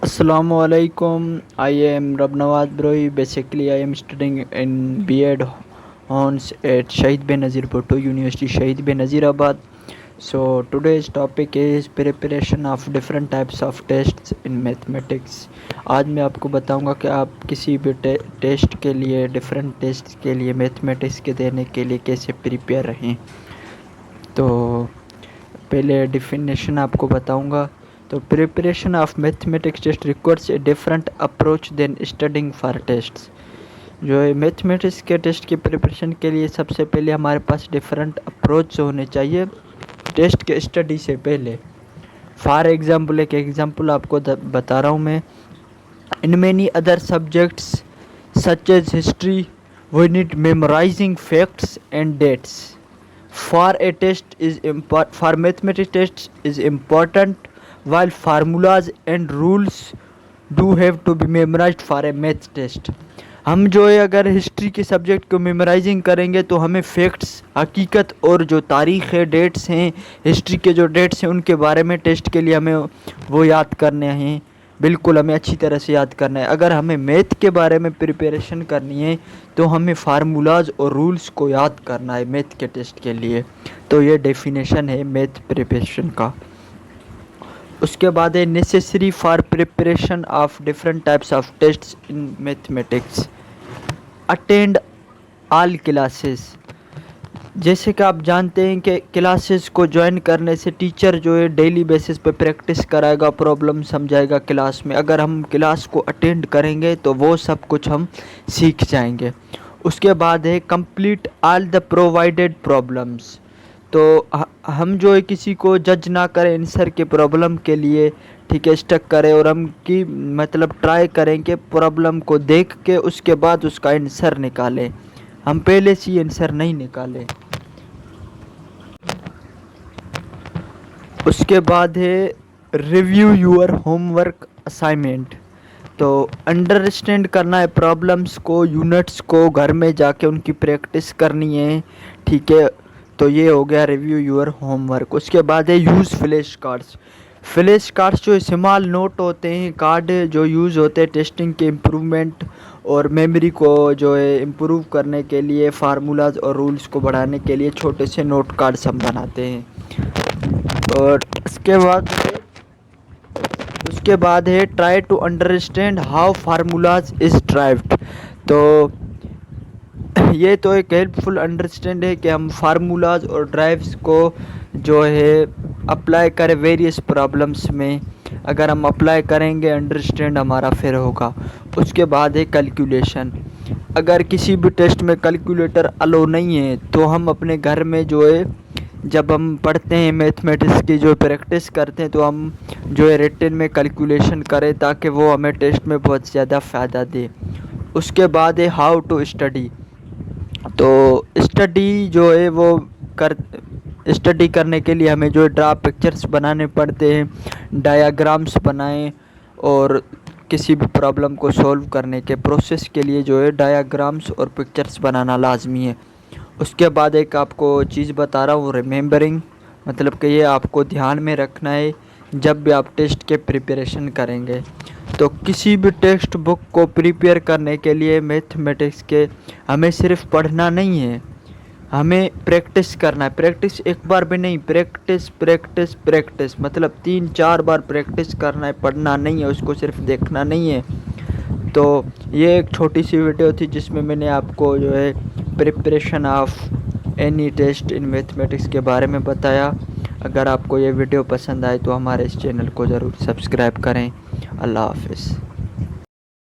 Assalamualaikum. I am Rabnawaz Broi. Basically, I am studying in B.Ed Hons at Shahid Benazir Bhutto University, Shahid Benazirabad. So today's topic is preparation of different types of tests in mathematics. आज मैं आपको बताऊंगा कि आप किसी भी test के लिए डिफरेंट टेस्ट के लिए मैथमेटिक्स के देने के लिए कैसे प्रिपेयर रहें। तो पहले डिफिनेशन आपको बताऊंगा। तो preparation of mathematics test requires a different approach than studying for tests. जो है मैथमेटिक्स के टेस्ट की प्रिपरेशन के लिए सबसे पहले हमारे पास डिफरेंट अप्रोच होने चाहिए टेस्ट के स्टडी से पहले। फॉर एग्जांपल एक एग्जांपल आपको बता रहा हूँ मैं। In many other subjects such as history we need memorising facts and dates. For a test is for mathematics tests is important, while formulas and rules do have to be memorized for a math test. हम जो है अगर history के subject को memorising करेंगे तो हमें facts हकीकत और जो तारीख़ है डेट्स हैं हिस्ट्री के जो डेट्स हैं उनके बारे में टेस्ट के लिए हमें वो याद करने हैं। बिल्कुल हमें अच्छी तरह से याद करना है। अगर हमें मैथ के बारे में प्रिपरेशन करनी है तो हमें फार्मूलाज और रूल्स को याद करना है मैथ के टेस्ट के लिए। तो ये डेफिनेशन है मैथ प्रिपरेशन का। उसके बाद है necessary for preparation of different types of tests in mathematics. Attend all classes. जैसे कि आप जानते हैं कि क्लासेस को ज्वाइन करने से टीचर जो है डेली बेसिस पे प्रैक्टिस कराएगा, प्रॉब्लम समझाएगा क्लास में। अगर हम क्लास को अटेंड करेंगे तो वो सब कुछ हम सीख जाएंगे। उसके बाद है complete all the provided problems. तो हम जो है किसी को जज ना करें आंसर के प्रॉब्लम के लिए, ठीक है, स्टक करें और हम की मतलब ट्राई करें कि प्रॉब्लम को देख के उसके बाद उसका आंसर निकालें। हम पहले से ही आंसर नहीं निकालें। उसके बाद है रिव्यू यूर होमवर्क असाइनमेंट। तो अंडरस्टैंड करना है प्रॉब्लम्स को, यूनिट्स को, घर में जाके उनकी प्रैक्टिस करनी है, ठीक है। तो ये हो गया रिव्यू यूर होमवर्क। उसके बाद है use flash cards. Flash cards जो स्मॉल नोट होते हैं, कार्ड जो यूज़ होते हैं टेस्टिंग के इम्प्रूवमेंट और मेमोरी को जो है इम्प्रूव करने के लिए, फार्मूलाज और रूल्स को बढ़ाने के लिए छोटे से नोट कार्ड्स हम बनाते हैं। और उसके बाद है try to understand how formulas is derived. तो ये तो एक हेल्पफुल अंडरस्टैंड है कि हम फार्मूलाज और ड्राइव्स को जो है अप्लाई करें वेरियस प्रॉब्लम्स में। अगर हम अप्लाई करेंगे अंडरस्टैंड हमारा फिर होगा। उसके बाद है कैलकुलेशन। अगर किसी भी टेस्ट में कैलकुलेटर अलो नहीं है तो हम अपने घर में जो है जब हम पढ़ते हैं मैथमेटिक्स की जो प्रैक्टिस करते हैं तो हम जो है रिटन में कैलकुलेशन करें ताकि वो हमें टेस्ट में बहुत ज़्यादा फ़ायदा दे। उसके बाद है हाउ टू स्टडी। तो स्टडी जो है वो स्टडी करने के लिए हमें जो ड्रा पिक्चर्स बनाने पड़ते हैं, डायाग्राम्स बनाएं और किसी भी प्रॉब्लम को सॉल्व करने के प्रोसेस के लिए जो है डायाग्राम्स और पिक्चर्स बनाना लाजमी है। उसके बाद एक आपको चीज़ बता रहा हूँ रिमेंबरिंग, मतलब कि ये आपको ध्यान में रखना है जब भी आप टेस्ट के प्रिपरेशन करेंगे। तो किसी भी टेक्स्ट बुक को प्रिपेयर करने के लिए मैथमेटिक्स के हमें सिर्फ पढ़ना नहीं है, हमें प्रैक्टिस करना है। प्रैक्टिस एक बार भी नहीं, प्रैक्टिस प्रैक्टिस प्रैक्टिस, मतलब 3-4 बार प्रैक्टिस करना है, पढ़ना नहीं है, उसको सिर्फ देखना नहीं है। तो ये एक छोटी सी वीडियो थी जिसमें मैंने आपको जो है preparation of any test in mathematics के बारे में बताया। अगर आपको ये वीडियो पसंद आए तो हमारे इस चैनल को ज़रूर सब्सक्राइब करें। अल्लाह हाफ़िज़।